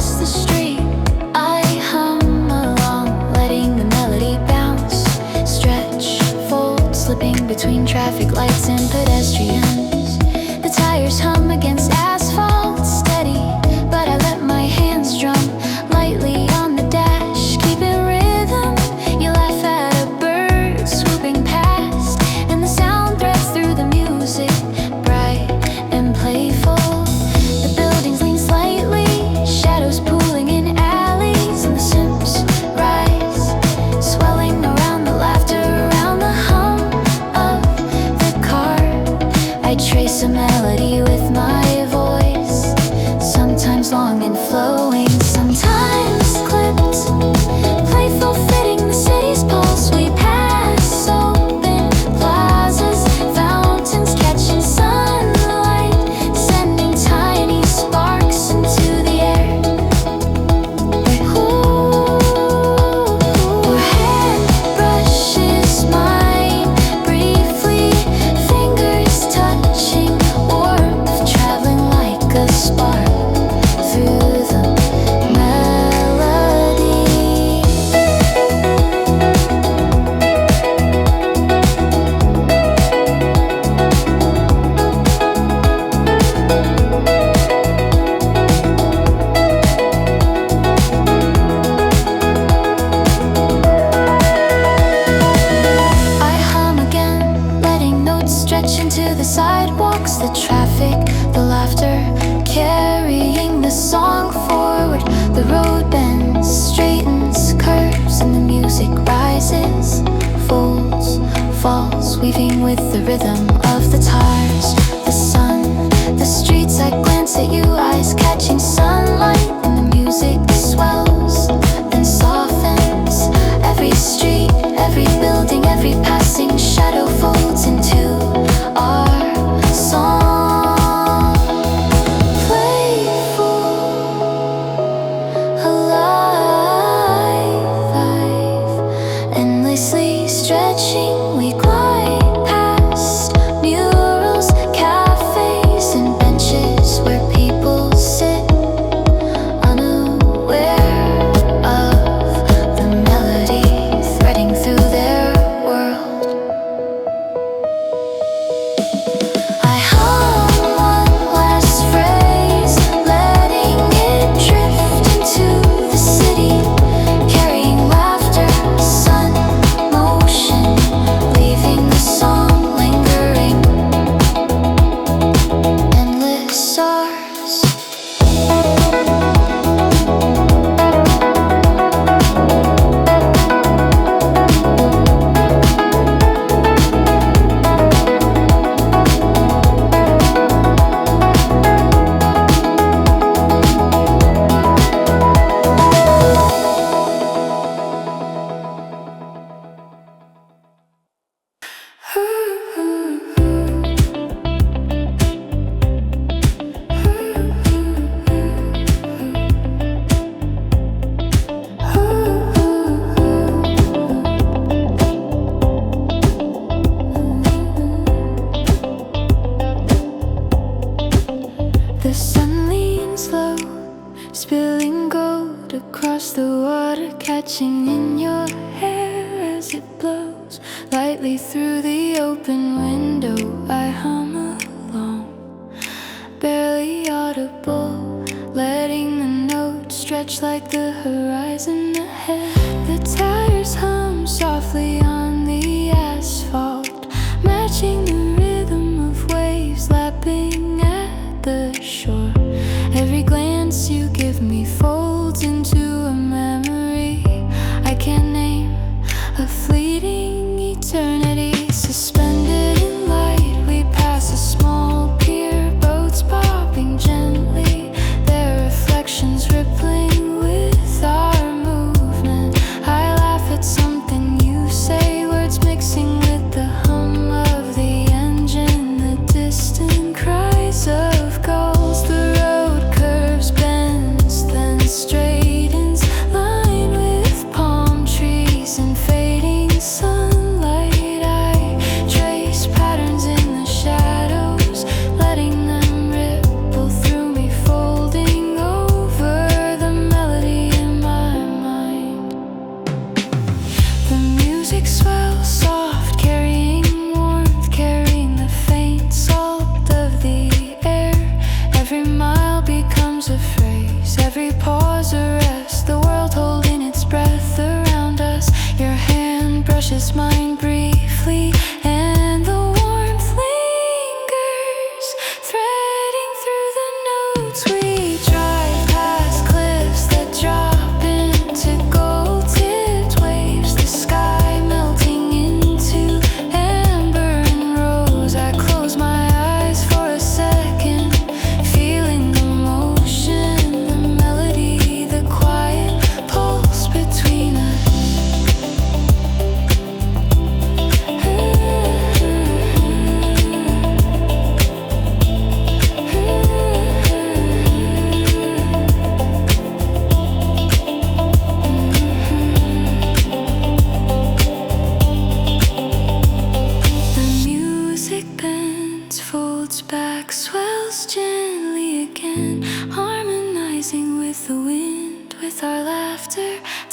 across the street. I hum along, letting the melody bounce. Stretch, fold, slipping between traffic lights and pedestrians. The tires hum against asphalt, steady, but I let my hands drum lightly on the dash, keeping rhythm. You laugh at a bird swooping past, and the sound threads through the music, bright and playful. The buildings lean slightly, shadows pooling in alleys, and the sims rise, swelling around the laughter, around the hum of the car. I trace a melody with my voice, sometimes long and flowing, sometimes clipped, playful, fitting the city's pulse. We pass open plazas, fountains catching sunlight, sending tiny sparks into the air. Your hand brushes mine briefly, fingers touching, warmth traveling like a spark through the melody. I hum again, letting notes stretch into the sidewalks, the traffic, the laughter, carrying the song forward. The road bends, straightens, curves, and the music rises, folds, falls, weaving with the rhythm of the tires. The sun, the streets, I glance at you, eyes catching sunlight, and the music swells, then softens. Every street, every building, every passing shadow folds into our song. Playful, alive, endlessly stretching, we glide past murals, cafes, and benches where people sit, unaware of the melody threading through their world. I hum one last phrase, letting it drift into the city, carrying laughter, sun, motion, leaving the song lingering. Endless stars. The sun leans low, spilling gold across the water, catching in your hair as it blows lightly through the open window. I hum along, barely audible, letting the notes stretch like the horizon ahead. The tires hum softly on the asphalt, matching the rhythm of waves lapping at the shore. Every glance you give me folds into a memory I can't name, a fleeting eternity. Suspended in light, we pass a small pier, boats bobbing gently, their reflections rippling with our movement. I laugh at something you say, words mixing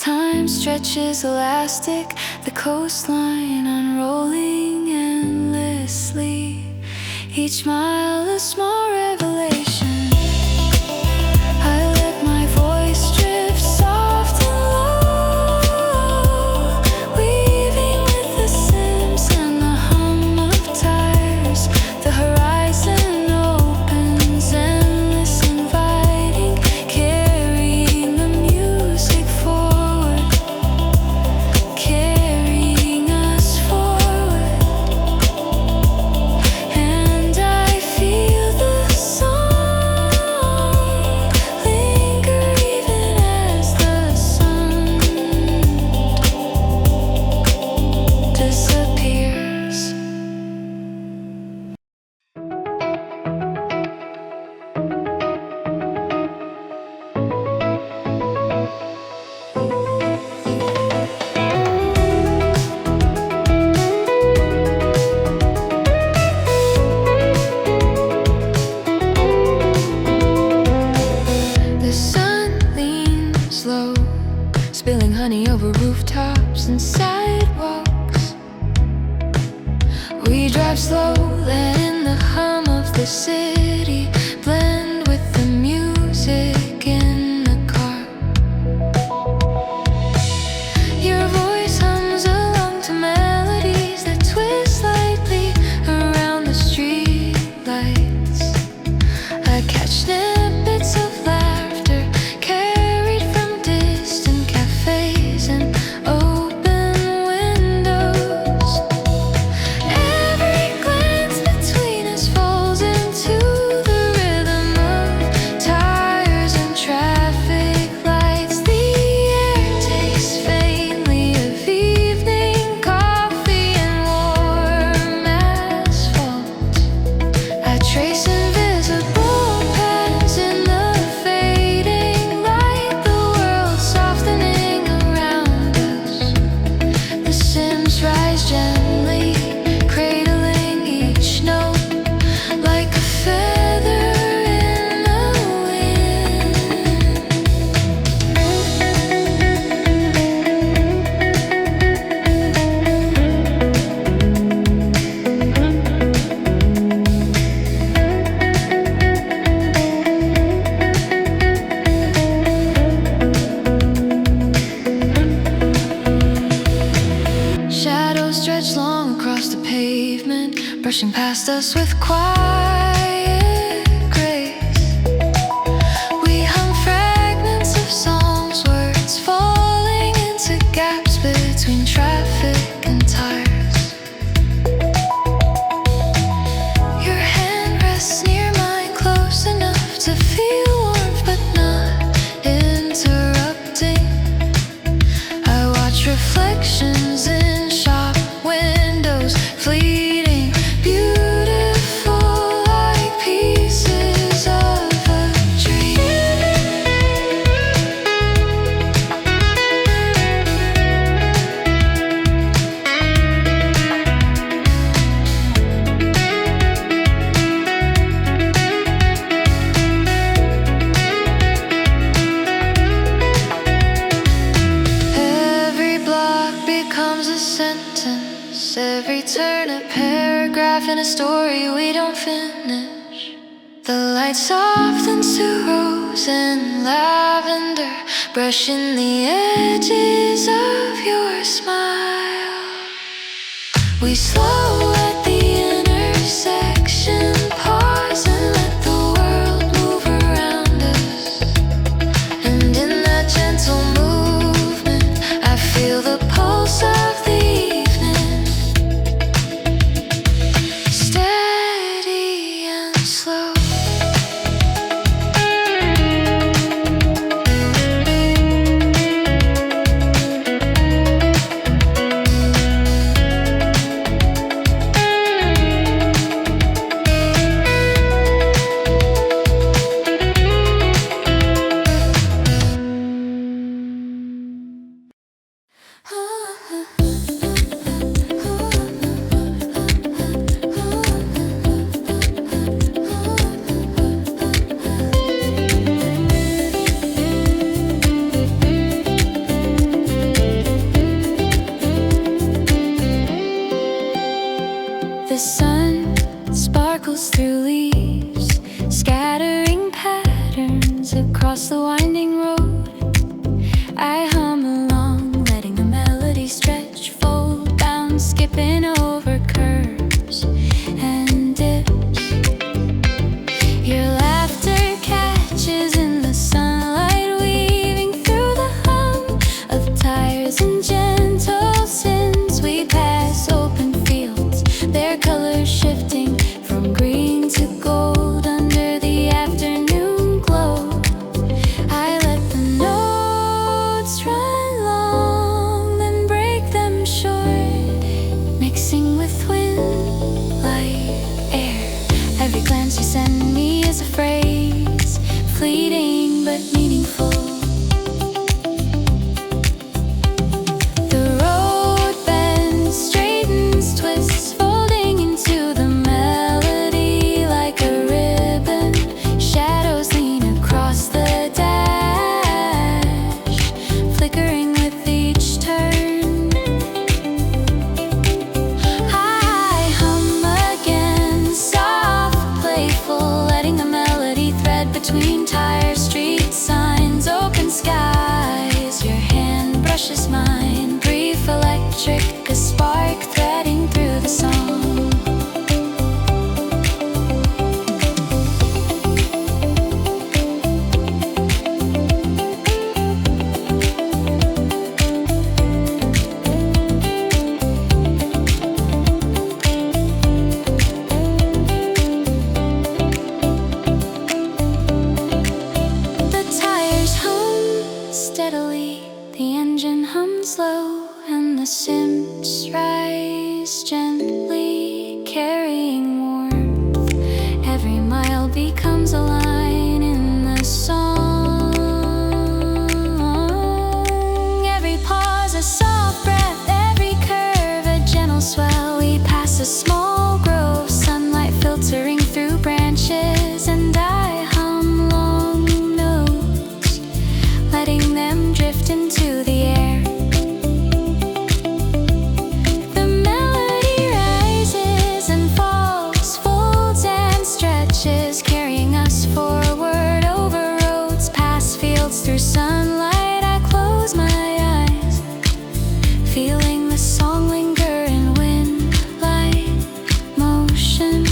Time stretches elastic, the coastline unrolling endlessly. Each mile a small revelation. I let my voice drift soft and low, weaving with the sims and the hum of tires. The horizon opens, endless, inviting, carrying the music forward, carrying us forward. And I feel the song linger even as the sun disappears. The sun leans low, spilling honey over rooftops and sidewalks. We drive slow, letting the hum of the city blend with the music in the car. Your voice hums along to melodies that twist lightly around the street lights. I catch snippets of laughter carried from distant cafes and open windows. Every glance between us falls into the rhythm of tires and traffic lights. The air tastes faintly of evening coffee and warm asphalt. I trace invisible patterns in the fading light, the world softening around us. The sims rise gently, cradling each note like a feather in the wind. Shadows stretch long across the pavement, brushing past us with quiet grace. We hum fragments of songs, words falling into gaps between traffic and tires. Your hand rests near mine, close enough to feel warmth but not interrupting. I watch reflections in shop windows, fleeting, beautiful, like pieces of a dream. Every block becomes a sentence, every turn a paragraph in a story we don't finish. The light softens to rose and lavender, brushing the edges of your smile. We slow at the intersection, pause and let the world move around us. And in that gentle movement, I feel the pulse of the evening, steady and slow. flowers and gentle scents. We pass open fields, their colors shifting from green to gold under the afternoon glow. I let the notes run long, then break them short, mixing with wind, light, air. Every glance you send me is a phrase, fleeting but meaningful. The road bends, straightens, twists, folding into the melody like a ribbon. Shadows lean across the dash, flickering with each turn. I hum again, soft, playful, letting the melody thread between tired street signs, open skies. Your hand brushes mine, brief, electric, a spark threading through the song. The tires hum steadily, the engine hums low, and the simps rise gently, carrying warmth. Every mile becomes a line in the song. Every pause a soft breath, every curve a gentle swell. We pass a small grove, sunlight filtering through branches, and I hum long notes, letting them drift into the air. The melody rises and falls, folds and stretches, carrying us forward over roads, past fields, through sunlight. I close my eyes, feeling the song linger in wind, light, motion,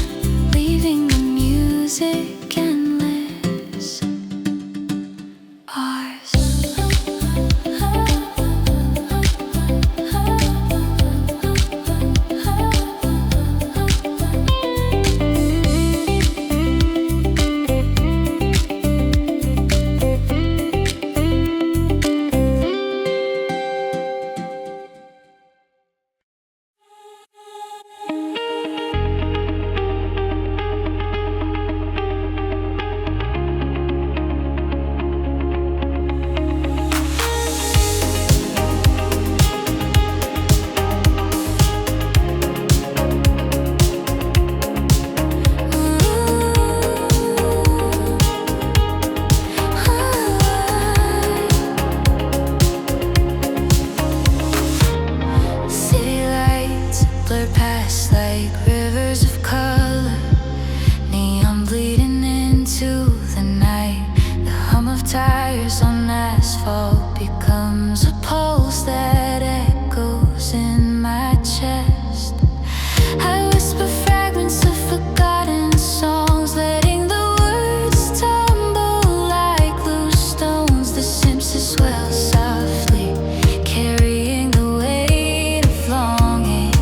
leaving the music endless. Ours. City lights blur past like rivers of color, neon bleeding into the night. The hum of tires on asphalt becomes a pulse that echoes in my chest. I whisper fragments of forgotten songs, letting the words tumble like loose stones. The simps swell softly, carrying the weight of longing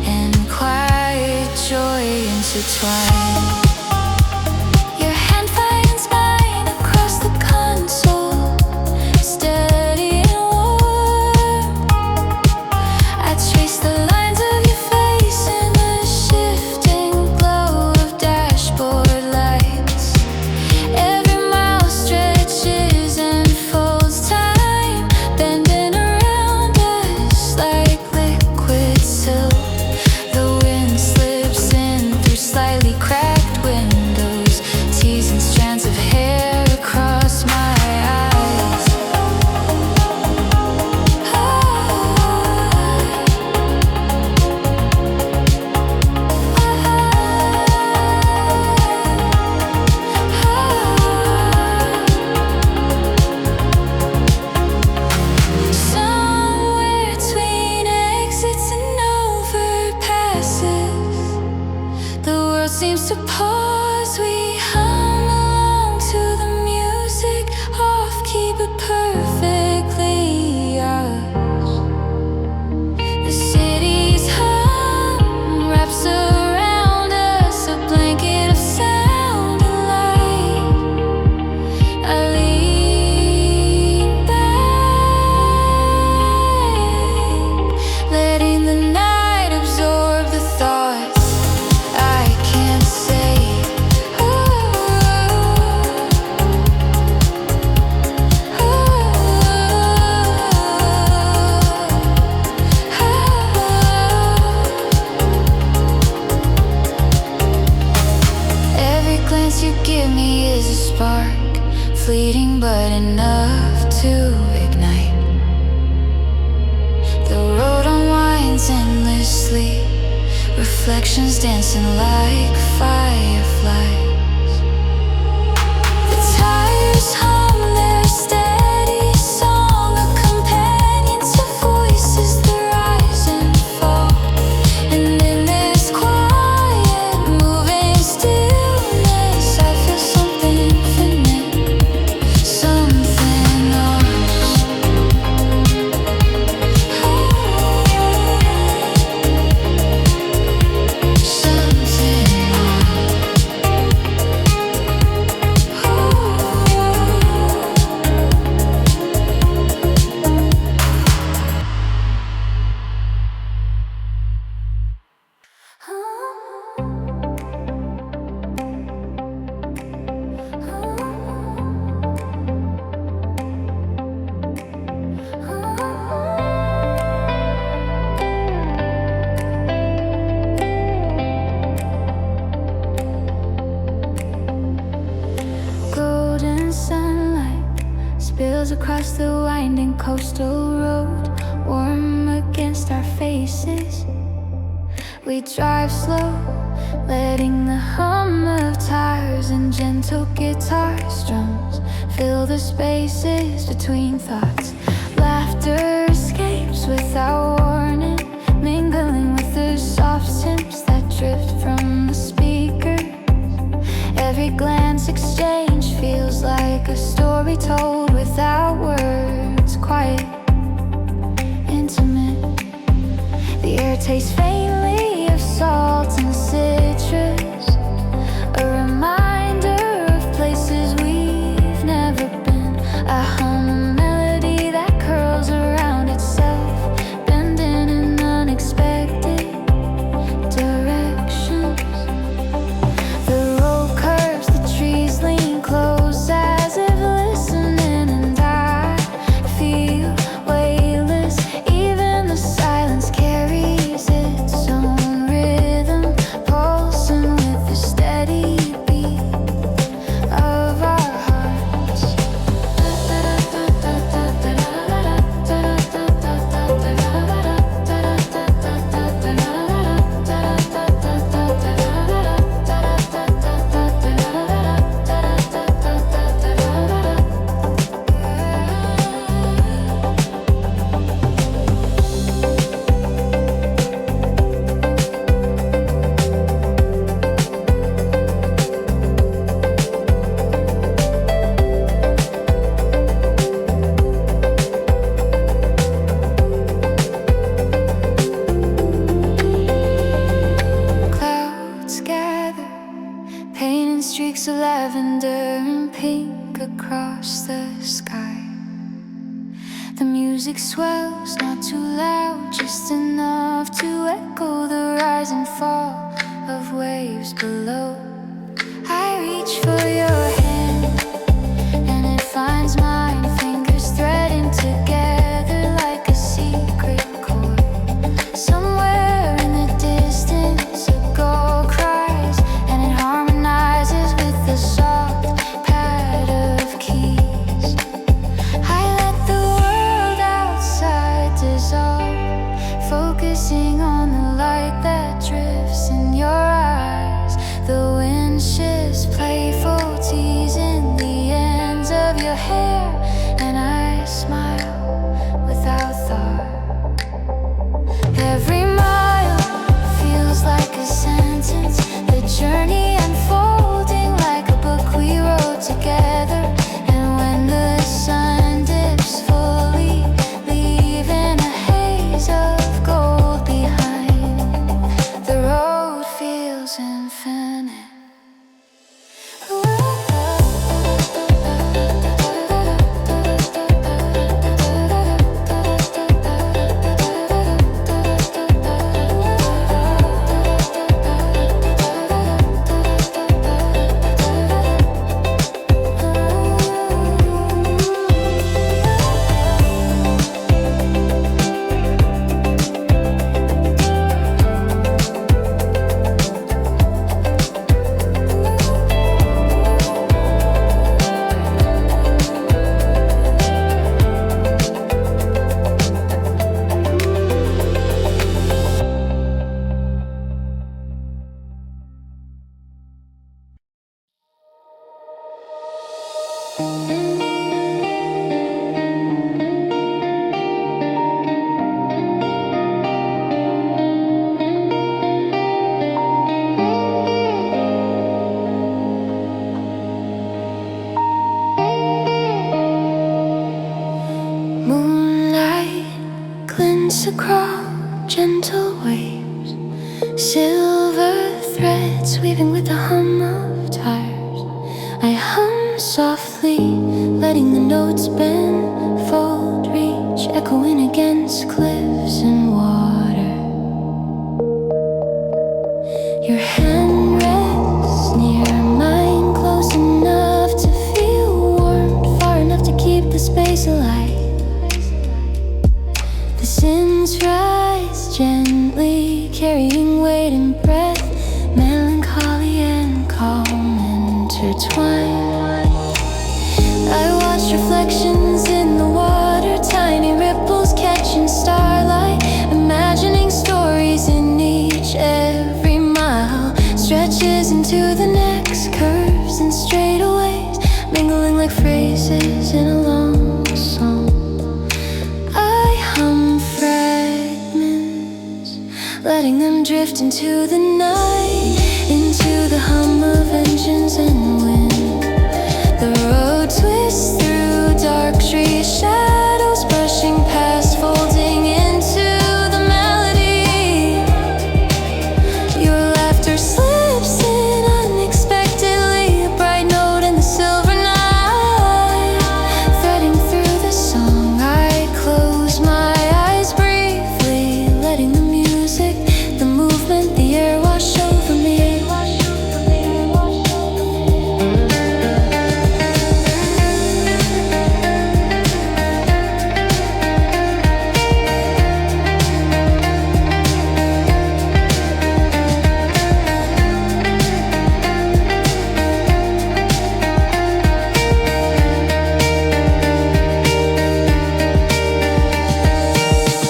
and quiet joy intertwined. Your hand finds mine across the console, steady and warm. I trace the lines of your face in the shifting glow of dashboard lights. Every mile stretches and folds, time bending around us like liquid silk. The wind slips in through slightly cracked windows, teasing strands of hair across my eyes. Somewhere between exits and overpasses, the world seems to pause. We hum along to the music, off key but perfectly ours. sleep, reflections dancing like fireflies. The tires hum their steady song, a companion to voices that rise and fall. And in this quiet, moving stillness, I feel something infinite, something lost. Golden sunlight spills across the winding coastal road, warm against our faces. We drive slow, letting the hum of tires and gentle guitar strums fill the spaces between thoughts. Laughter escapes without warning, mingling with the soft scents that drift from the speaker. Every glance exchanged feels like a story told without words, quiet, intimate. The air tastes faintly of salt and citrus, a reminder of places we've never been. I hum a melody that curls around itself, bending in unexpected directions. The road curves, the trees lean close as if listening, and I feel weightless. Even the silence carries its own rhythm, pulsing with the steady beat of our hearts. Clouds gather, painting streaks of lavender and pink across the sky. The music swells, not too loud, just enough to echo the rise and fall of waves below. I reach for your hand, and it finds mine, fingers threading together like a secret chord. Somewhere in the distance, a gull cries, and it harmonizes with the soft pad of keys. I let the world outside dissolve, focusing on the light that drifts in your eyes. The wind shifts, playful tears bright glints across gentle waves, silver threads weaving with the hum of tires. I hum softly, letting the notes bend, fold, reach, echoing against cliffs and water. Your hand rests near mine, close enough to feel warm, far enough to keep the space alive. The sins rise gently, carrying weight and breath, melancholy and calm intertwine. I watch reflections in the water, tiny ripples catching starlight, imagining stories in each. Every mile stretches into the next, curves and straightaways, mingling like phrases in a long song. I hum fragments, letting them drift into the night, into the hum of engines and wind. The road twists through dark trees, shadows brushing past, folding into the melody. Your laughter slips in unexpectedly, a bright note in the silver night, threading through the song. I close my eyes briefly, letting the music, the movement, the air wash over me.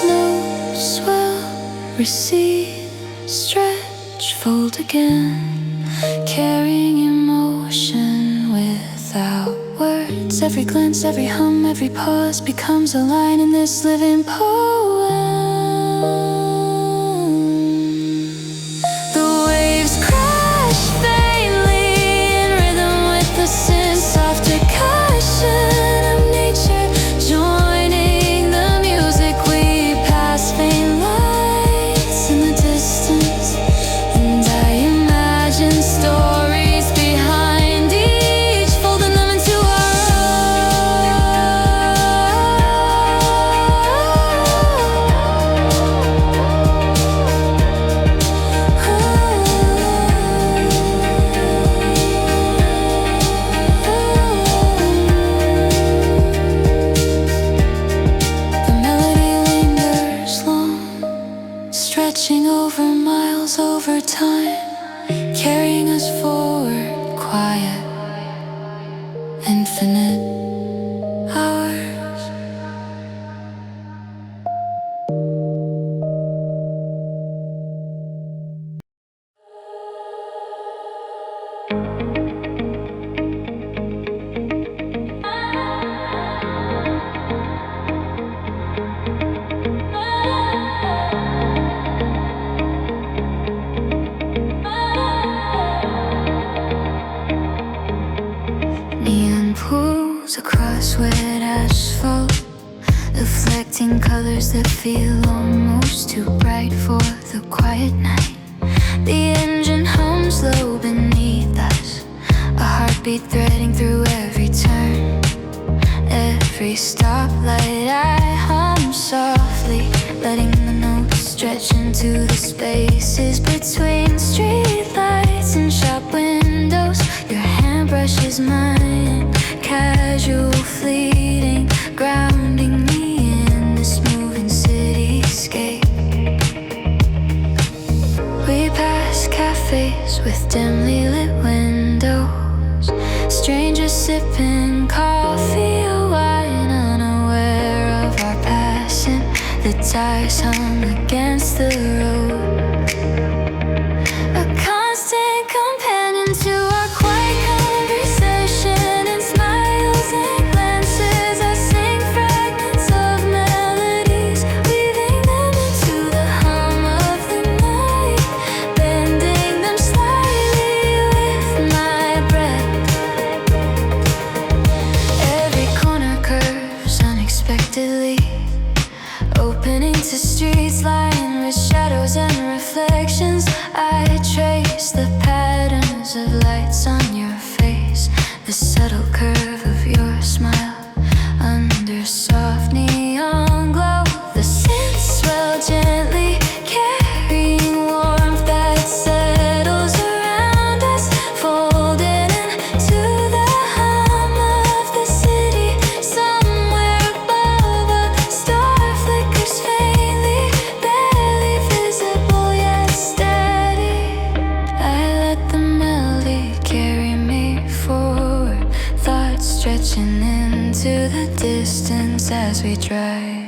Notes will recede, stretch, fold again, carrying emotion without words. Every glance, every hum, every pause becomes a line in this living poem. The waves crash faintly in rhythm with the synth, soft percussion of nature joining the music. We pass faint lights in the distance, and I imagine stories behind each, folding them into our The melody lingers long, stretching over miles, over time, carrying us forward, quiet, infinite hours. Neon pools across wet asphalt, reflecting colors that feel almost too bright for the quiet night. The engine hums low beneath us, a heartbeat threading through every turn, every stoplight. I hum softly, letting the notes stretch into the spaces between streetlights and shop windows. Your hand brushes mine, casual, fleeting, grounding me in this moving cityscape. We pass cafes with dimly lit windows, strangers sipping coffee or wine, unaware of our passing. The tires hum against the road, a constant companion to our quiet conversation, and smiles and glances. I sing fragments of melodies, weaving them into the hum of the night, bending them slightly with my breath. Every corner curves unexpectedly, opening to streets lined with shadows and reflections. I trace the patterns of lights on your face, the subtle curve of your smile under soft neon glow. The scents swell gently, carrying warmth that settles around us, folded into the hum of the city. Somewhere above, a star flickers faintly, barely visible yet steady. I let the melody carry me forward, thoughts stretching into the distance as we drive.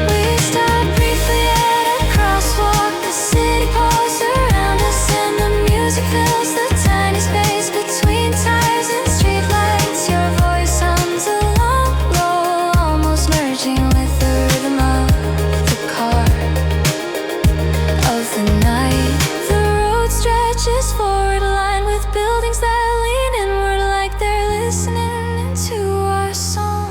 We stop briefly at a crosswalk. The city pulls around us and the music fills the tiny space between tires and streetlights. Your voice hums along low, almost merging with the rhythm of the car of the night. The road stretches forward, lined with buildings that lean inward like they're listening into our song.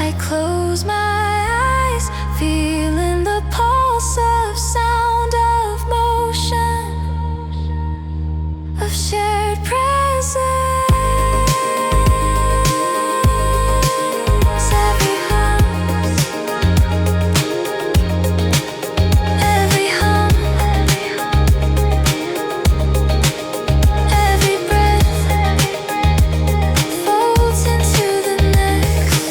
I close my eyes, feeling the pulse of sound, of motion, of shared presence. Every hum, every breath folds into the next.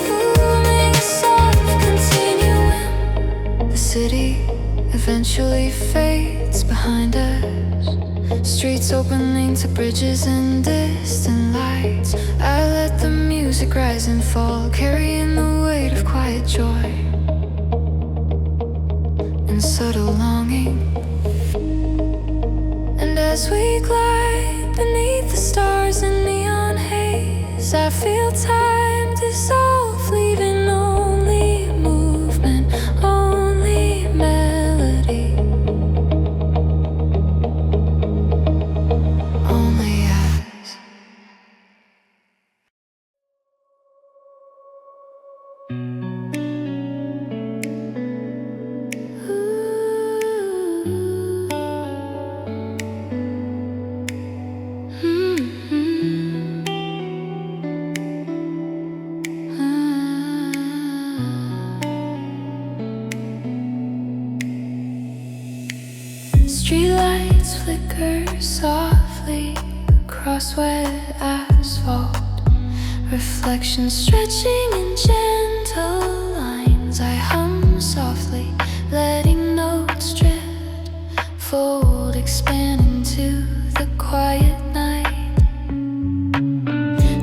Forming a soft continuum. The city eventually fades behind us. Streets opening to bridges and distant lights. I let the music rise and fall, carrying the weight of quiet joy and subtle longing. And as we glide beneath the stars in neon haze, I feel time dissolve, leaving only movement, only melody, only us. Streetlights flicker softly across wet asphalt, reflections stretching in gentle lines. I hum softly, letting notes drift, fold, expand into the quiet night.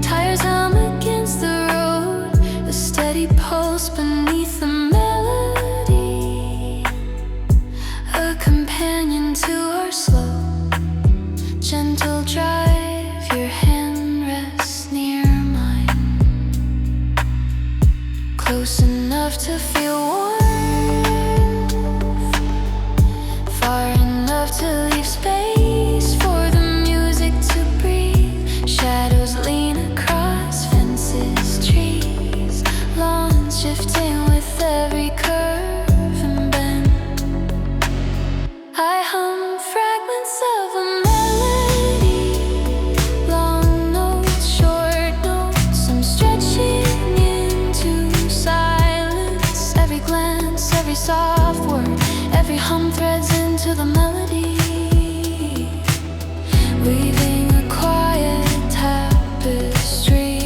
Tires hum against the road, the steady pulse beneath the melody, a companion to our slow, gentle drive. Your hand rests near mine, close enough to feel warm, far enough to leave space for the music to breathe. Shadows lean across fences, trees, lawns shifting with every curve and bend. I hum fragments of a melody, long notes, short notes. I'm stretching into silence. Every glance, every soft word, every hum threads into the melody, weaving a quiet tapestry.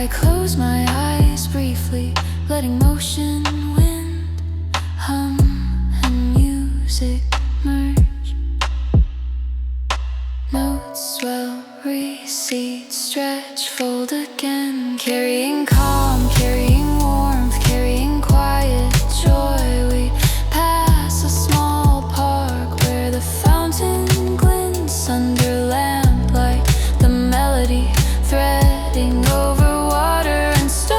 I close my eyes briefly, letting motion, wind, hum, and music merge. Notes swell, recede, stretch, fold again, carrying calm, carrying warmth, carrying quiet joy. We pass a small park where the fountain glints under lamplight, the melody threading over water and stone.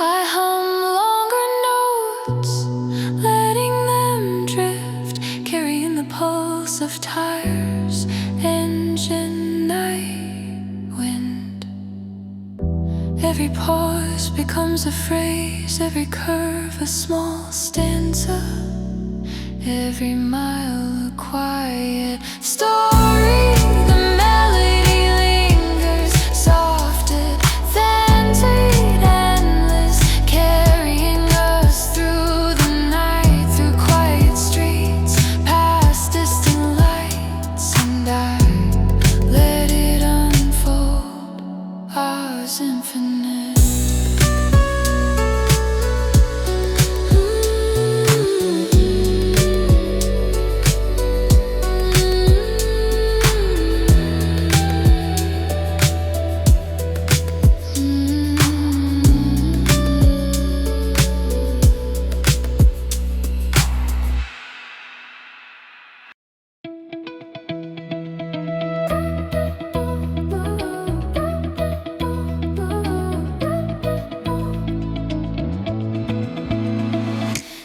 I hum longer notes, letting them drift, carrying the pulse of tires, engine, night wind. Every pause becomes a phrase, every curve a small stanza, every mile a quiet story. The melody lingers, soft advantage, endless, carrying us through the night, through quiet streets, past distant lights, and I let it unfold, ours infinite.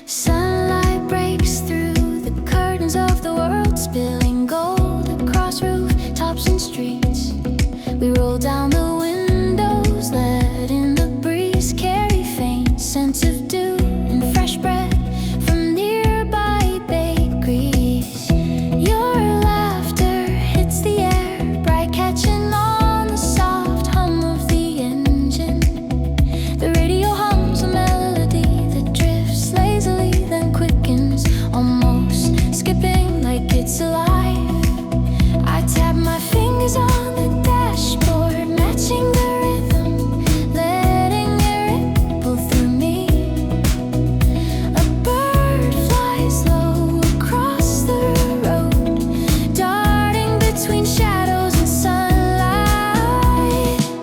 Sunlight breaks through the curtains of the world, spilling gold across rooftops and streets. We roll down the windows, letting the breeze carry faint scents of dew and fresh bread from nearby bakeries. Your laughter hits the air, bright, catching on the soft hum of the engine. The radio hums a melody that drifts lazily, then quickens, almost skipping like it's alive. I tap my fingers on the dashboard, matching the rhythm, letting it ripple through me. A bird flies low across the road, darting between shadows and sunlight.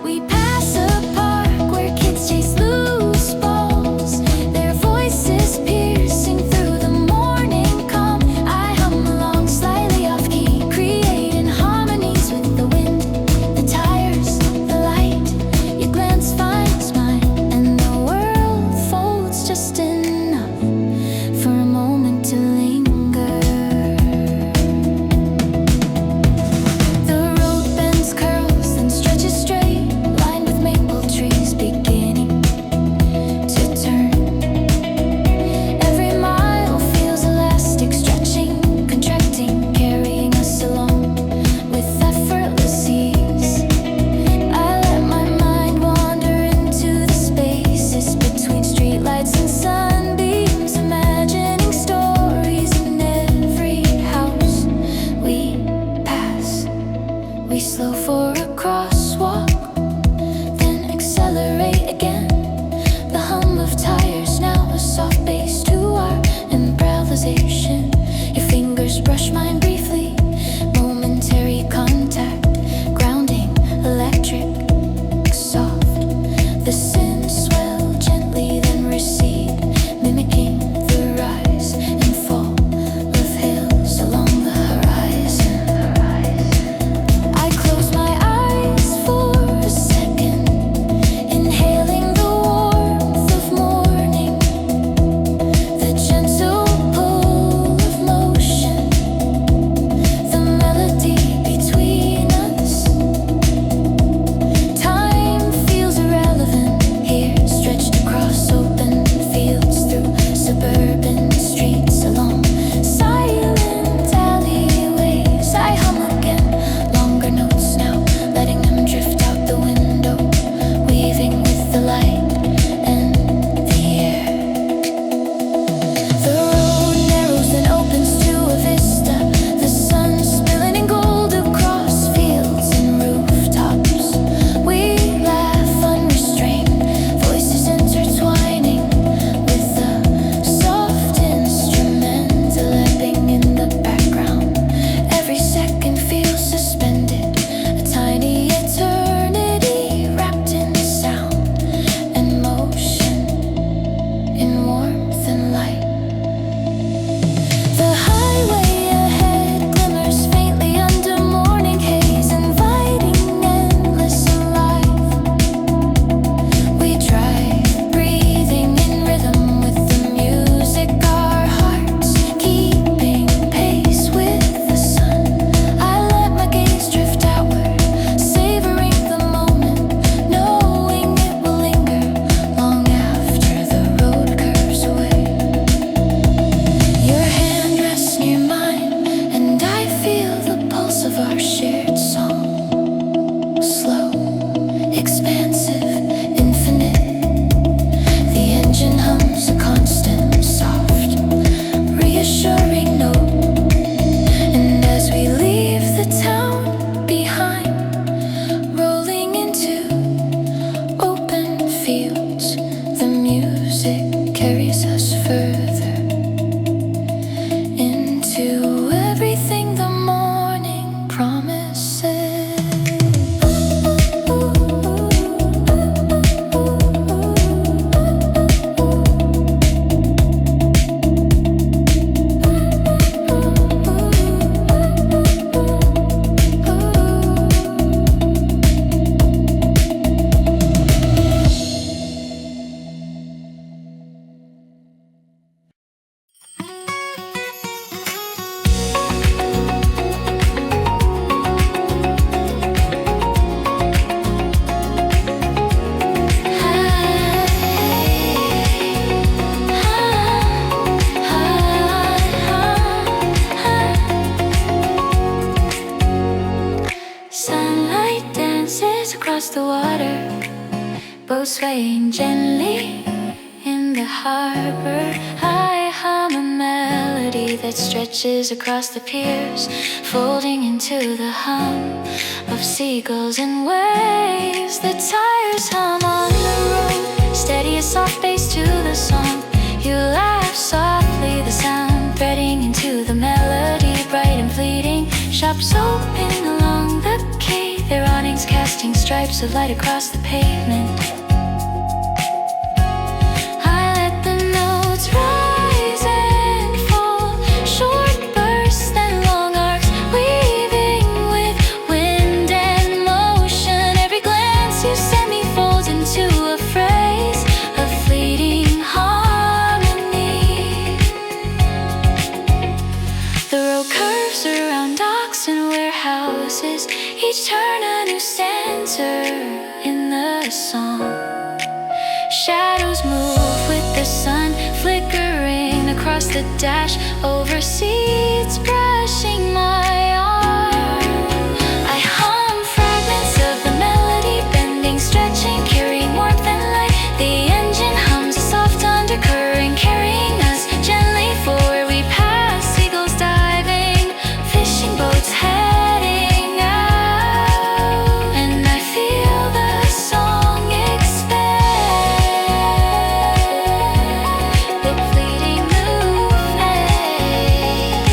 We pass a park where kids chase loose balls, their voices piercing through the morning calm. I hum along slightly off key, creating harmonies with the wind, the tires, the light. Your glance finds mine, and the world folds just enough for a moment to linger. The road bends, curls, then stretches straight, lined with maple trees beginning to turn. Every mile feels elastic, stretching, contracting, carrying us along with effortless ease. I let my mind wander into the spaces between streetlights and sunbeams, imagining stories in every house we pass. We slow for a crosswalk, then accelerate again. The hum of tires, now a soft bass to our improvisation. Your fingers brush mine briefly, momentary contact, grounding, electric, soft. The synths swell gently, then recede, mimicking the rise and fall of hills along the horizon. I close my eyes for floats across the water, boat swaying gently in the harbor. I hum a melody that stretches across the piers, folding into the hum of seagulls and waves. The tires hum on the road, steady as soft bass to the song. You laugh softly, the sound threading into the melody, bright and fleeting. Shops open along the quay, their awnings casting stripes of light across the pavement. I let the notes rise and fall, short bursts then long arcs, weaving with wind and motion. Every glance you send me folds into a phrase of fleeting harmony. The road curves around docks and warehouses, each turn a new center in the song. Shadows move with the sun, flickering across the dash, over seats brushing my arm. I hum fragments of the melody, bending, stretching, carrying warmth and light. The engine hums a soft undercurrent, carrying us gently forward. We pass seagulls diving, fishing boats heading out, and I feel the song expand with fleeting new fade.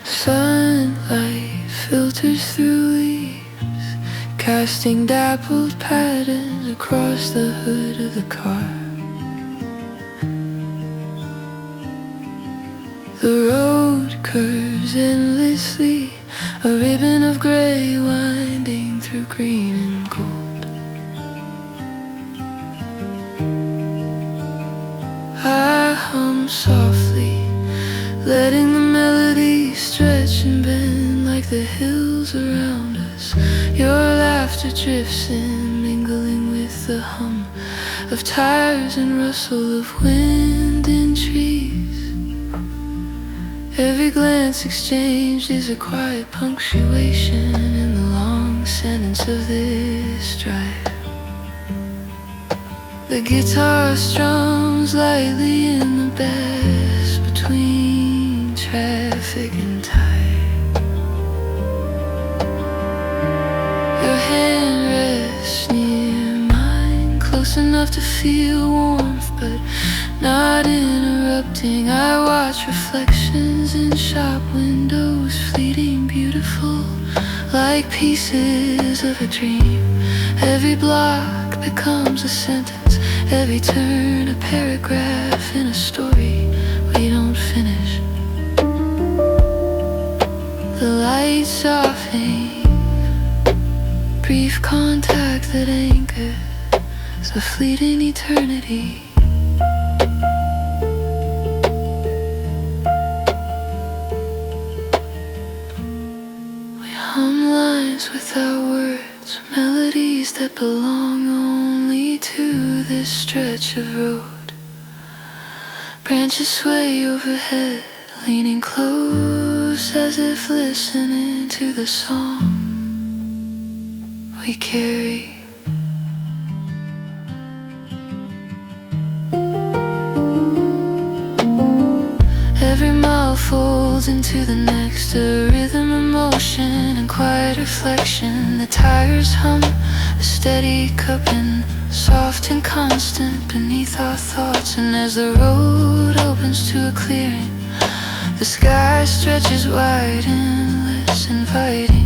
Sunlight filters through leaves, casting dappled patterns across the hood of the car. The road curves endlessly, a ribbon of gray winding through green and gold. I hum softly, letting the melody stretch and bend like the hills around us. Your laughter drifts in, mingling with the hum of tires and rustle of wind in trees. Every glance exchanged is a quiet punctuation in the long sentence of this drive. The guitar strums lightly in the bass between traffic and tide. Your hand rests near mine, close enough to feel warmth but not interrupting. I watch reflections in shop windows, fleeting, beautiful, like pieces of a dream. Every block becomes a sentence, every turn a paragraph in a story we don't finish. The lights soften, brief contact that anchors a fleeting eternity. We hum lines without words, melodies that belong only to this stretch of road. Branches sway overhead, leaning close as if listening to the song we carry. Every mile folds into the next, a rhythm of motion and quiet reflection. The tires hum, a steady cupping, soft and constant beneath our thoughts. And as the road opens to a clearing, the sky stretches wide, endless, inviting.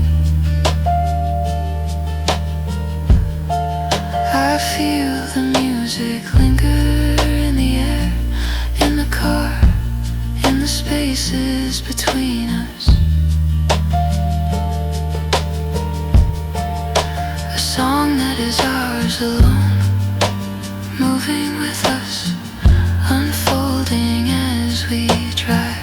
spaces between us. A song that is ours alone, moving with us, unfolding as we drive.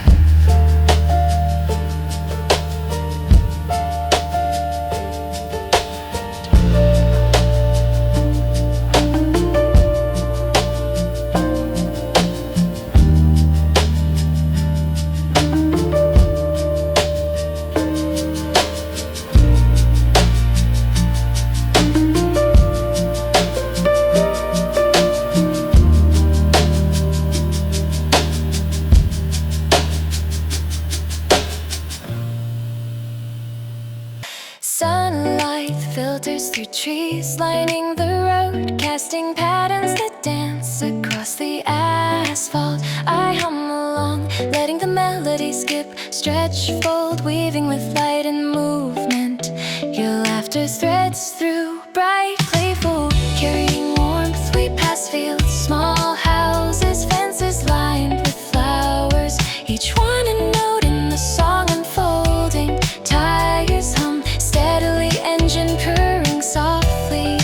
Sunlight filters through trees lining the road, casting patterns that dance across the asphalt. I hum along, letting the melody skip, stretch, fold, weaving with light and movement. Your laughter threads through bright, playful, carrying warmth. We pass fields, small houses, fences lined with flowers, each one a note in the song unfolding. Tires hum steadily, engine purring softly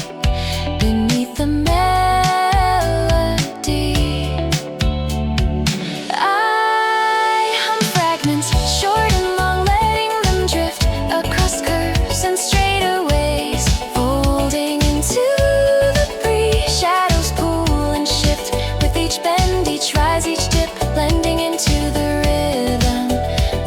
beneath the melody. I hum fragments, short and long, letting them drift across curves and straightaways, folding into the breeze. Shadows pull and shift with each bend, each rise, each dip, blending into the rhythm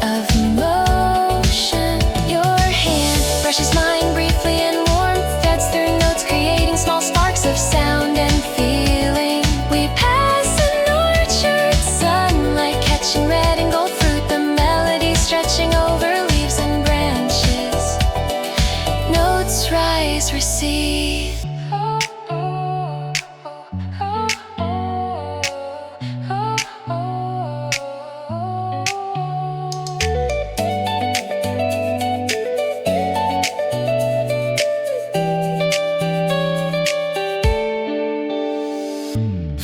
of motion. Your hand brushes mine briefly, and warmth threads through notes, creating small sparks of sound and feeling. We pass an orchard, sunlight catching red and gold fruit, the melody stretching over leaves and branches. Notes rise, recede.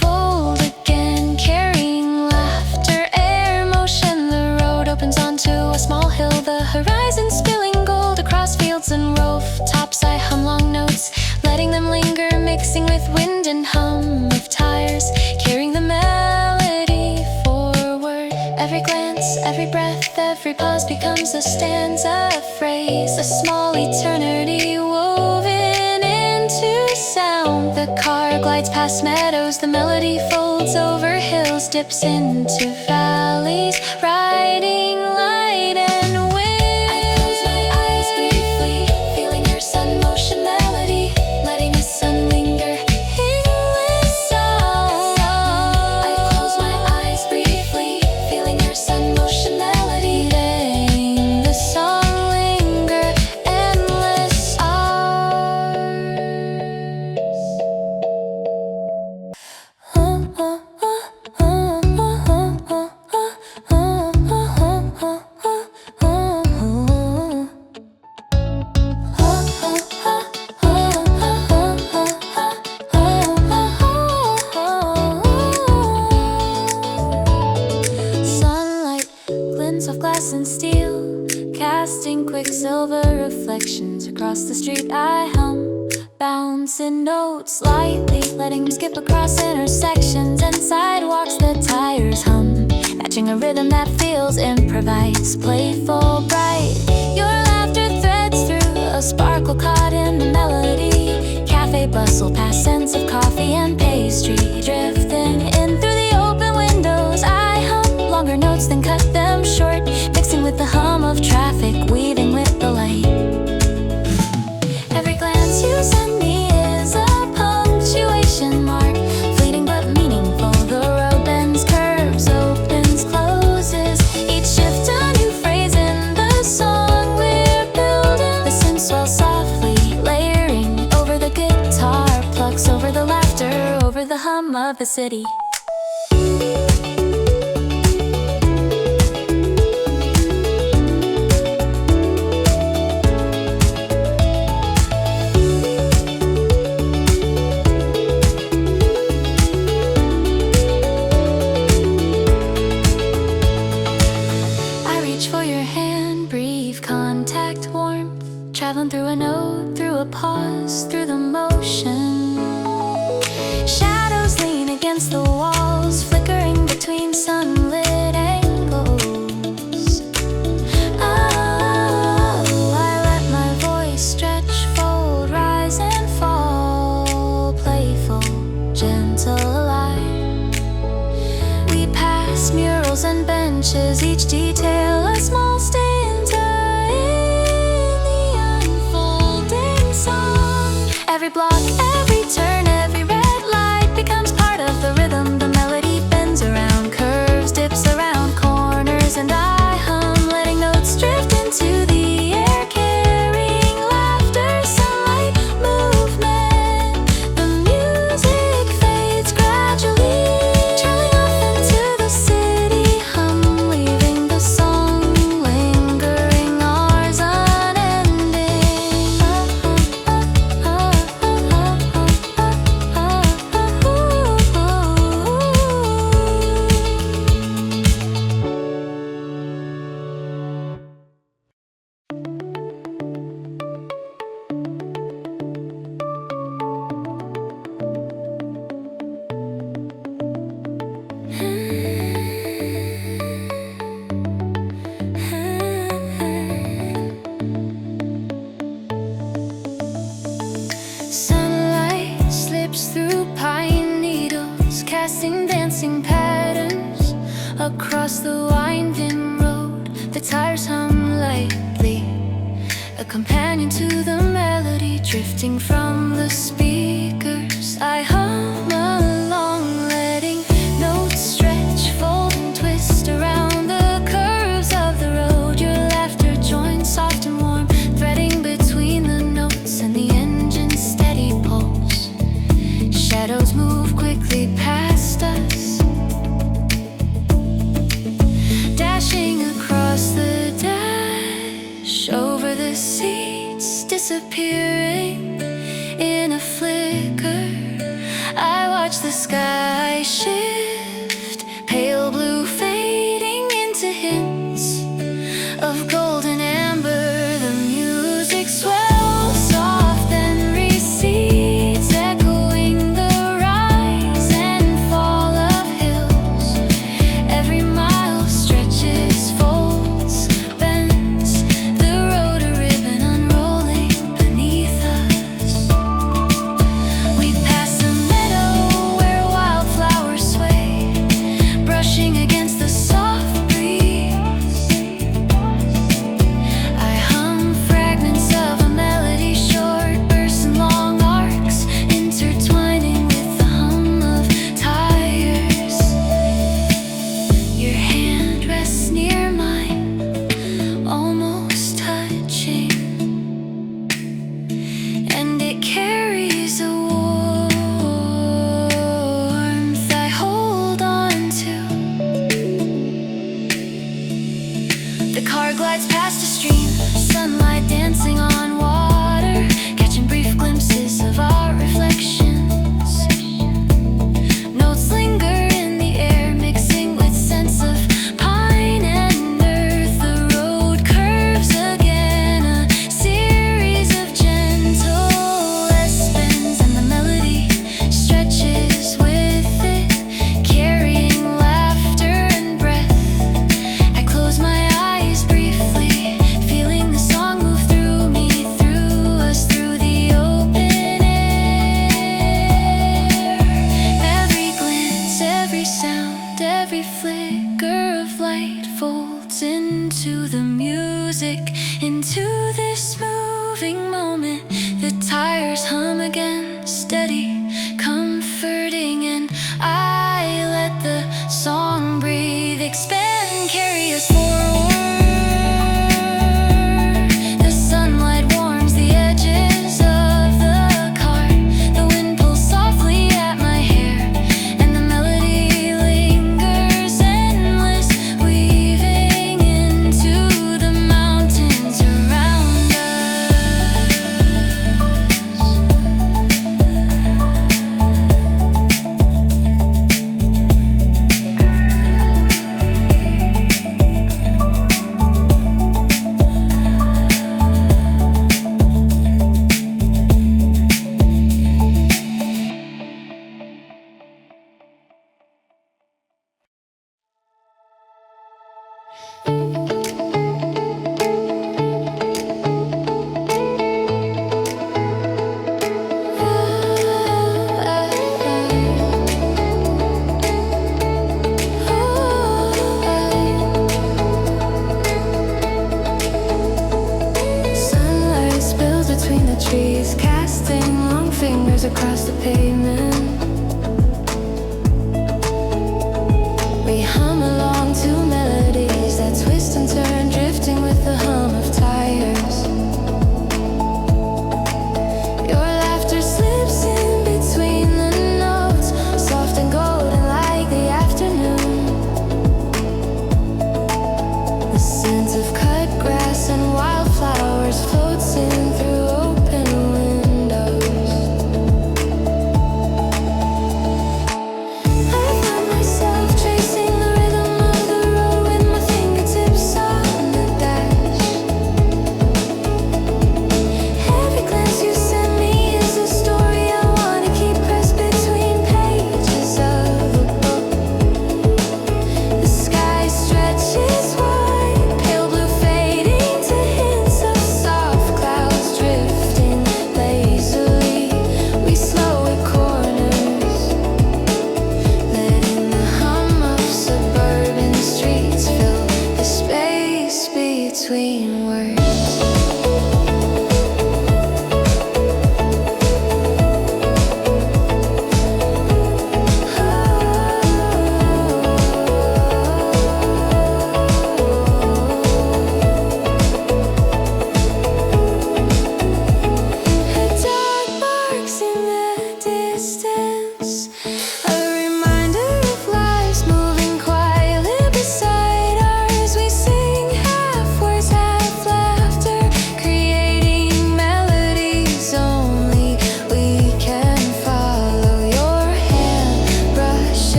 Fold again, carrying laughter, air motion. The road opens onto a small hill, the horizon spilling gold across fields and rooftops. I hum long notes, letting them linger, mixing with wind and hum of tires, carrying the melody forward. Every glance, every breath, every pause becomes a stanza, a phrase, a small eternity woven into sound. The car glides past meadows, the melody folds over hills, dips into valleys, riding light and wind. I close my eyes briefly, feeling your sun motion melody, letting the sun linger in this song. I close my eyes briefly, feeling your sun motion melody, letting the song linger endless hours. Sunlight glints of glass and steel, casting quicksilver reflections across the street. I hum, bouncing notes lightly, letting them skip across intersections and sidewalks. The tires hum, matching a rhythm that feels improvised, playful, bright. Your laughter threads through a sparkle caught in the melody. Cafe bustle past scents of coffee and pastry, drifting in through the open windows. I hum longer notes, then cut them short, mixing with the hum of traffic, weaving with the light. Every glance you send me is a punctuation mark, fleeting but meaningful. The road bends, curves, opens, closes, each shift a new phrase in the song we're building. The synth swells softly, layering over the guitar, plucks over the laughter, over the hum of the city. road, through a pause, through the motion. Shadows lean against the walls, flickering between sunlit angles. Oh, I let my voice stretch, fold, rise and fall, playful, gentle, alive. We pass murals and benches, each detail a small stanza in the unfolding song. Every block, every turn, every red light becomes part of the rhythm. The melody bends around curves, dips around corners, and I hum, letting notes drift into the air, carrying laughter, sunlight, movement. The music fades gradually, trailing off into the city hum, leaving the song lingering, ours unending. Sunlight slips through pine needles, casting dancing patterns across the winding road. The tires hum lightly, a companion to the melody drifting from the speakers. I hum along, letting notes stretch, fold and twist around the curves of the road. Your laughter joins soft and warm, threading between the notes and the engine's steady pulse. Shadows move quickly past us, dashing across the dash, over the seats, disappearing in a flicker. I watch the sky shift, pale blue fading into hints of golden amber. The music swells soft and recedes, echoing the rise and fall of hills. Every mile stretches, folds, bends, the road a ribbon unrolling beneath us. We pass a meadow where wildflowers sway, brushing against the soft breeze. I hum fragments of a melody, short bursts and long arcs, intertwining with the hum of tires. Your hand rests near mine, almost touching, and it carries a warmth I hold on to. The car glides past a stream, sunlight dancing on water, catching brief glimpses of our reflections. Notes linger in the air, mixing with scents of pine and earth. The road curves again, a series of gentle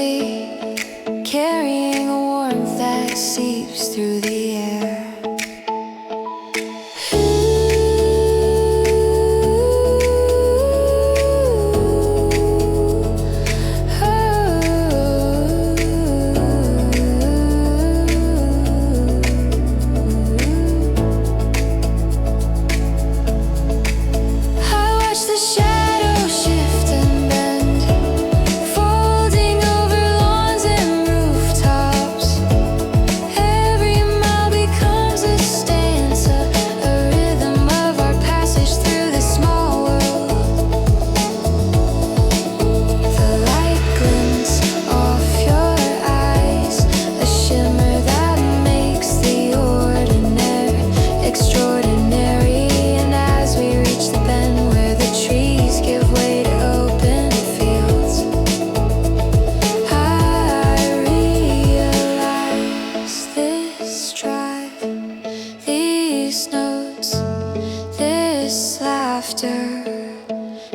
gently, carrying a warmth that seeps through the air.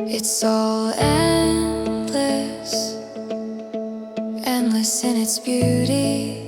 It's all endless, endless in its beauty.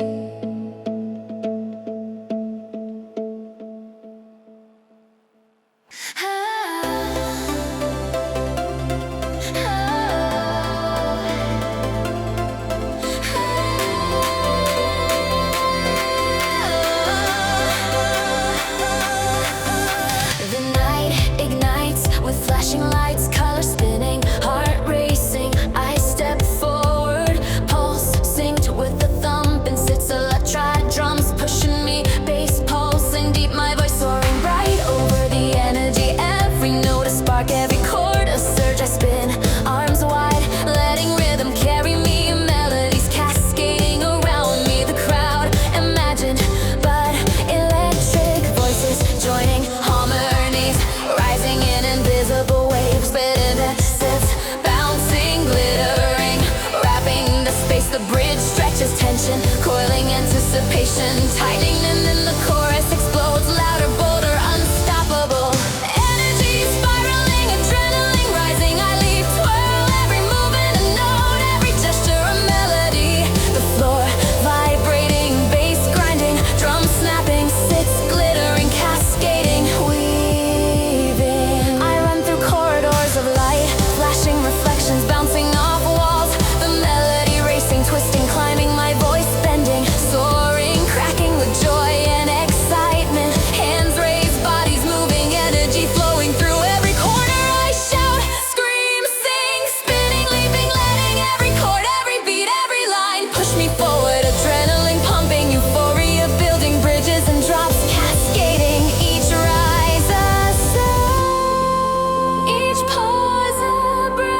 Flashing lights, colors spinning, heart racing. I step forward, pulse synced with the thump and sits electric drums pushing me, bass pulsing deep, my voice soaring bright over the energy. Every note a spark, every chord a surge. I spin, arms wide, letting rhythm carry me. Melodies cascading around me. The crowd imagined, but electric voices joining harmonies, rising in invisible waves, but intensive, bouncing, glittering, wrapping the space. The bridge stretches tension, coiling anticipation, tightening, and then the chorus explodes louder, bolder, unstoppable. Energy spiraling, adrenaline rising. I leap, twirl, every movement a note, every gesture a melody. The floor vibrating, bass grinding, drum snapping, sits glittering, cascading, weaving. I run through corridors of light, flashing reflections bouncing off walls. The melody racing, twisting, climbing, my voice bending, soaring, cracking with joy and excitement. Hands raised, bodies moving, energy flowing through every corner. I shout, scream, sing, spinning, leaping, letting every chord, every beat, every line push me forward. Adrenaline pumping, euphoria building, bridges and drops cascading. Each rise a sound, each pause a breath,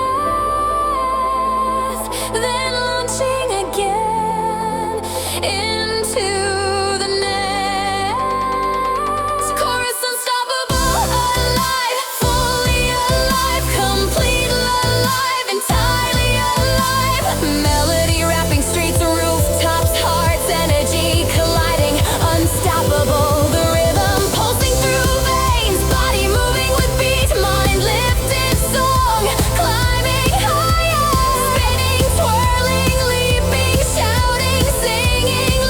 then launching again into the next. Chorus unstoppable, alive, fully alive, completely alive, entirely alive. Melody wrapping streets, rooftops, hearts, energy colliding, unstoppable. The rhythm pulsing through veins, body moving with beat, mind lifted, song climbing higher, spinning, twirling, leaping, shouting, singing,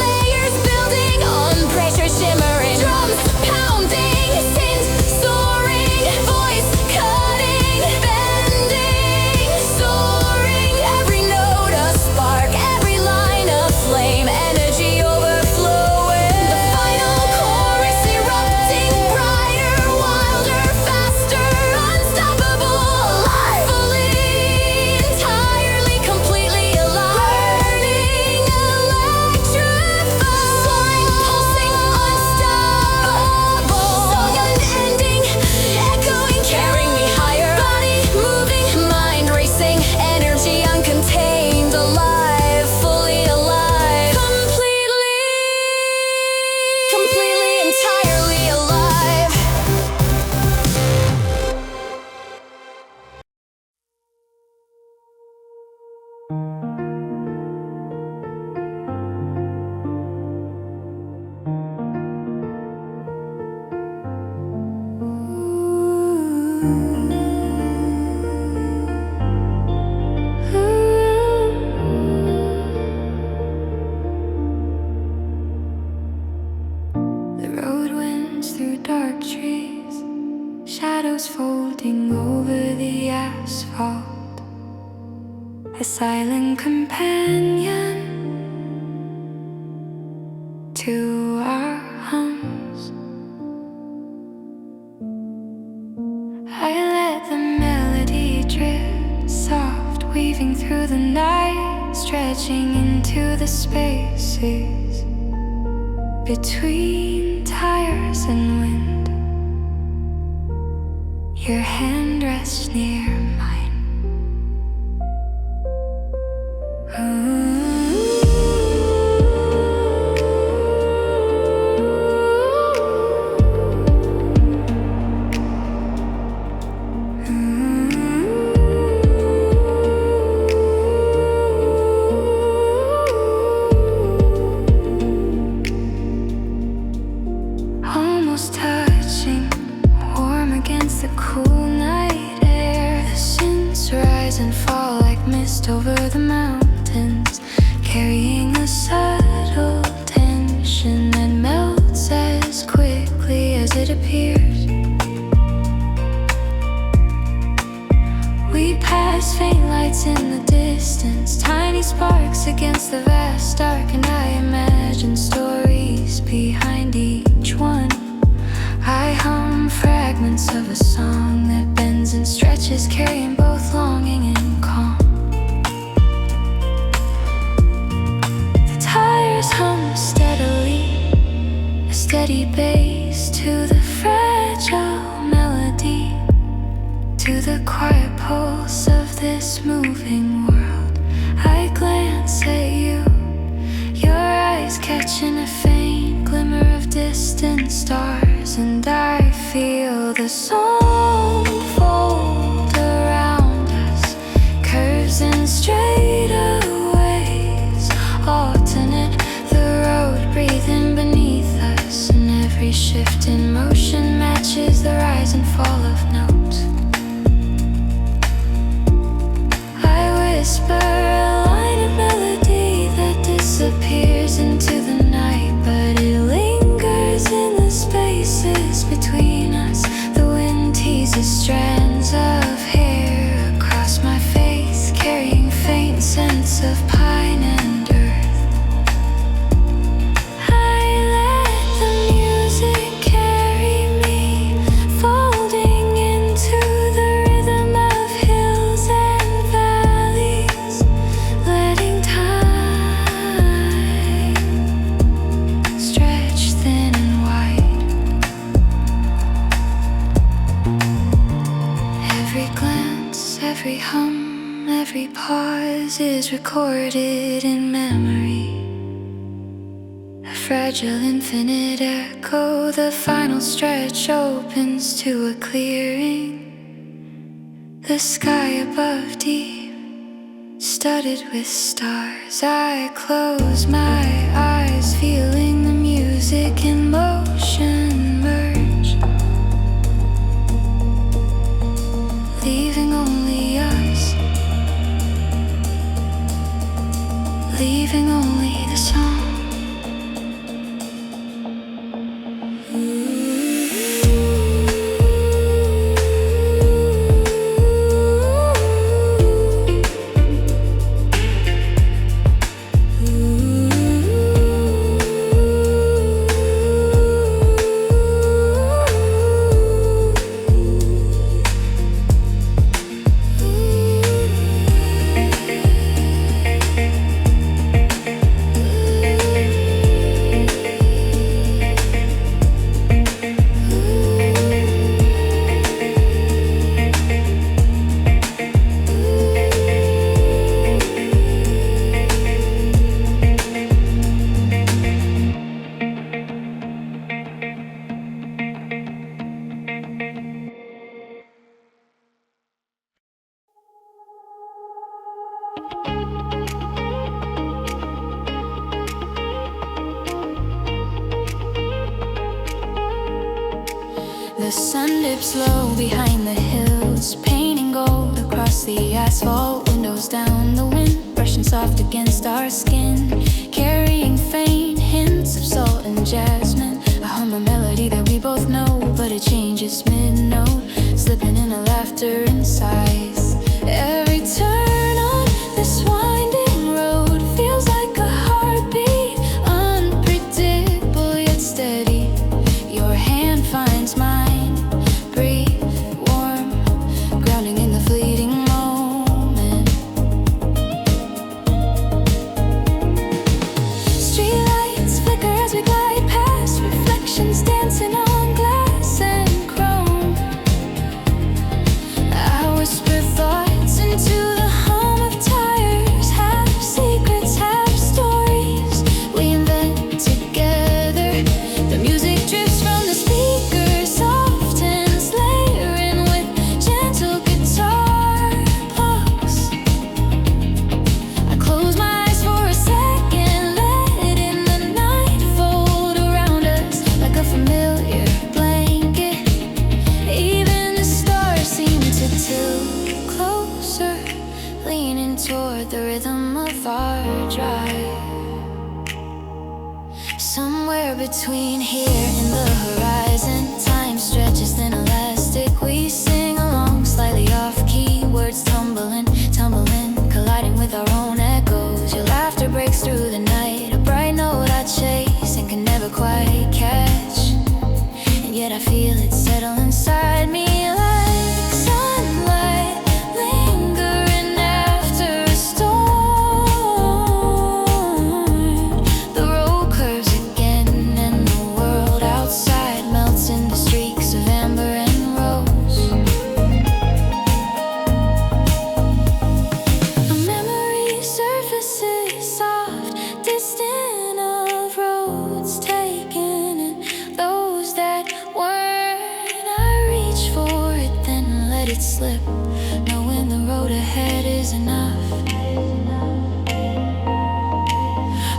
drifting over the asphalt, a silent companion to our hums. I let the melody drift soft, weaving through the night, stretching into the spaces between tires and wind. Your hand rests near mine. Almost touching, warm against the cool night air. The scents rise and fall like mist over the mountains, carrying a subtle tension that melts as quickly as it appears. We pass faint lights in the distance, tiny sparks against the vast dark, and I imagine stories behind each one. I hum fragments of a song that bends and stretches, carrying both longing and calm. The tires hum steadily, a steady bass to the fragile melody, to the quiet pulse of this moving world. I glance at you, your eyes catching a faint glimmer of distant stars, and I feel the song fold around us, curves and straightaways alternate, the road breathing beneath us, and every shift in motion matches the rise and fall of notes. I whisper a line of melody that disappears into the night, but it lingers in the spaces between us. The wind teases strands of hair across my face, carrying faint scents of pine and earth. I let the music carry me, folding into the rhythm of hills and valleys, letting time stretch thin and wide. Every glance, every hum, every pause is recorded in memory. A fragile infinite echo, the final stretch opens to a clearing. The sky above deep, studded with stars. I close my eyes, feeling the music in motion merge, leaving only us, leaving only the song. The sun dips low behind the hills, painting gold across the asphalt. Windows down, the wind brushing soft against our skin, carrying faint hints of salt and jasmine. I hum a melody that we both know, but it changes mid-note, slipping in a loud our drive. Somewhere between here and the horizon, time stretches thin elastic. We sing along slightly off key, words tumbling, colliding with our own echoes. Your laughter breaks through the night, a bright note I chase and can never quite catch. And yet I feel it settle inside me like sunlight lingering after a storm. The road curves again and the world outside melts into streaks of amber and rose. A memory surfaces soft, distant of roads taken and those that weren't. I reach for it, then let it slip, knowing the road ahead is enough.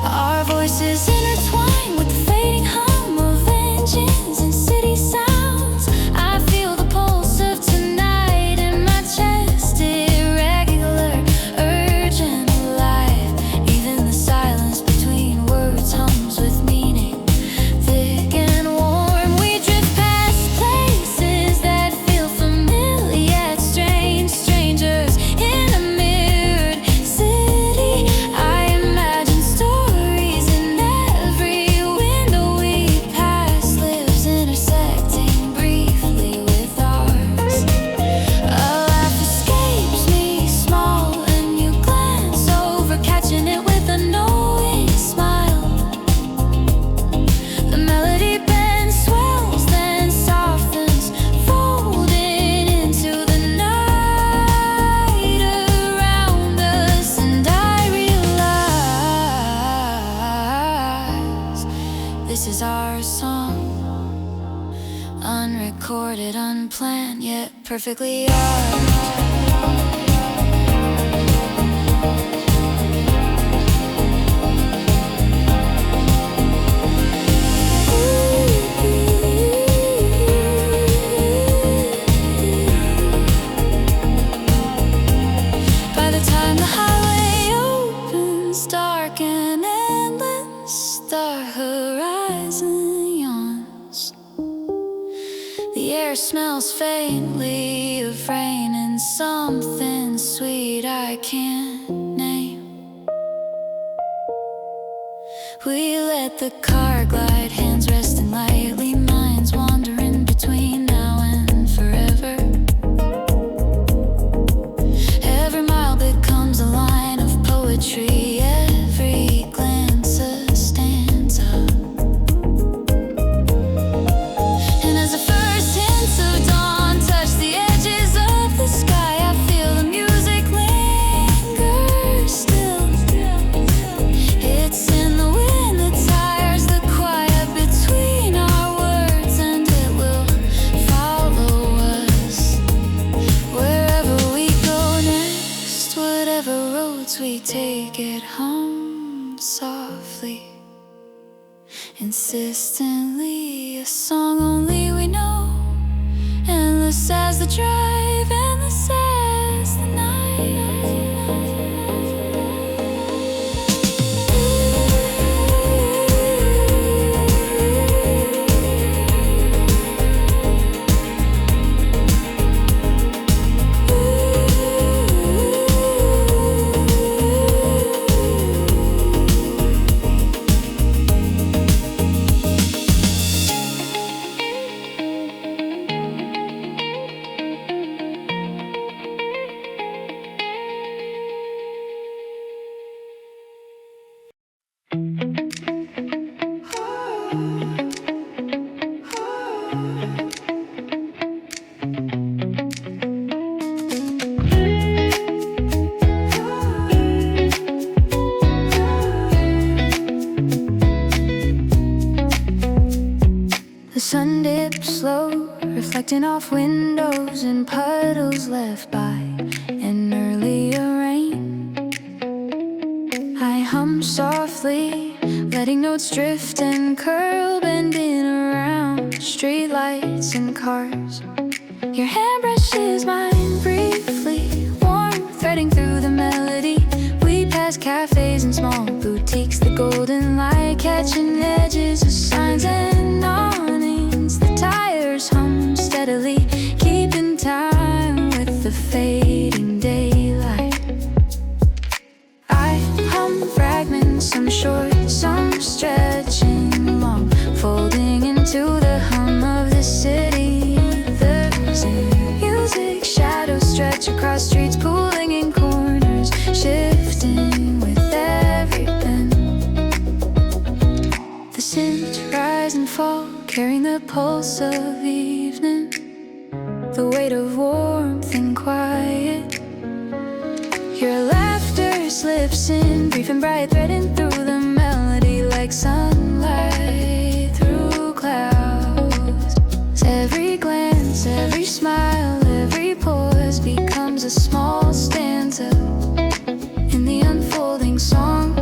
Our voices intertwine with the fading hum of engines and city sounds. I feel the pulse of tonight in my chest, irregular, urgent, alive. Even the silence between words hums with meaning, thick and warm. We drift past places that feel familiar yet strange, strangers in a mirrored city. I imagine stories in every window we pass, lives intersecting briefly with ours. A laugh escapes me, small, and you glance over, catching it with a knowing smile. The melody bends, swells, then softens, folding into the night around us. And I realize this is our song, unrecorded, unplanned, yet perfectly ours. By the time the highway opens, dark and endless, the horizon yawns. The air smells faintly of rain and something sweet I can't name. We let the car glide, hands resting lightly, minds wandering between now and forever. Every mile becomes a line of poetry, every glance a stanza. And as the first hints of dawn touch the edges of the sky, I feel the music linger still. It's in the wind that tires the quiet between our words, and it will follow us wherever we go next. Whatever roads we take, it hums softly, insistently, a song only we know. Endless as the drive, endless as the The sun dips low, reflecting off windows and puddles left by an earlier rain. I hum softly, letting notes drift and curl, bending around streetlights and cars. Your hand brushes mine briefly, warm, threading through the melody. We pass cars cafes and small boutiques, the golden light catching edges of signs and awnings. The tires hum steadily, keeping time with the fading daylight. I hum fragments, some short, some stretching long, folding into the hum of the city. The music shadows stretch across streets, pooling in corners, shifting with every bend. The scents rise and fall, carrying the pulse of evening, the weight of warmth and quiet. Your laughter slips in, brief and bright, threading through the melody like sunlight through clouds. Every glance, every smile, every pause becomes a small stanza in the unfolding song.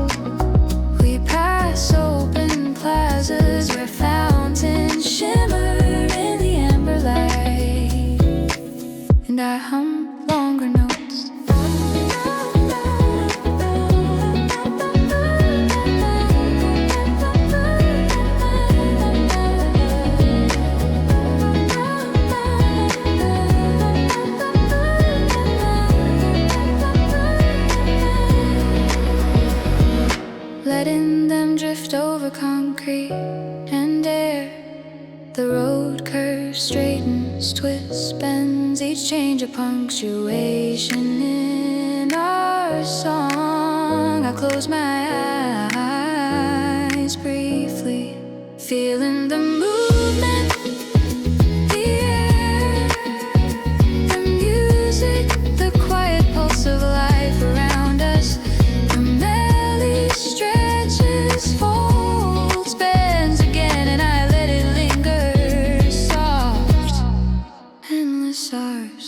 We pass open plazas where fountains shimmer in the amber light, and I hum longer notes. Letting them drift over concrete and air. The road curves, straightens, twists, bends, each change a punctuation in our song. I close my eyes briefly, feeling the movement, the air, the music, the quiet pulse of life around us. The melody stretches, folds, bends again, and I let it linger, soft, endless hours.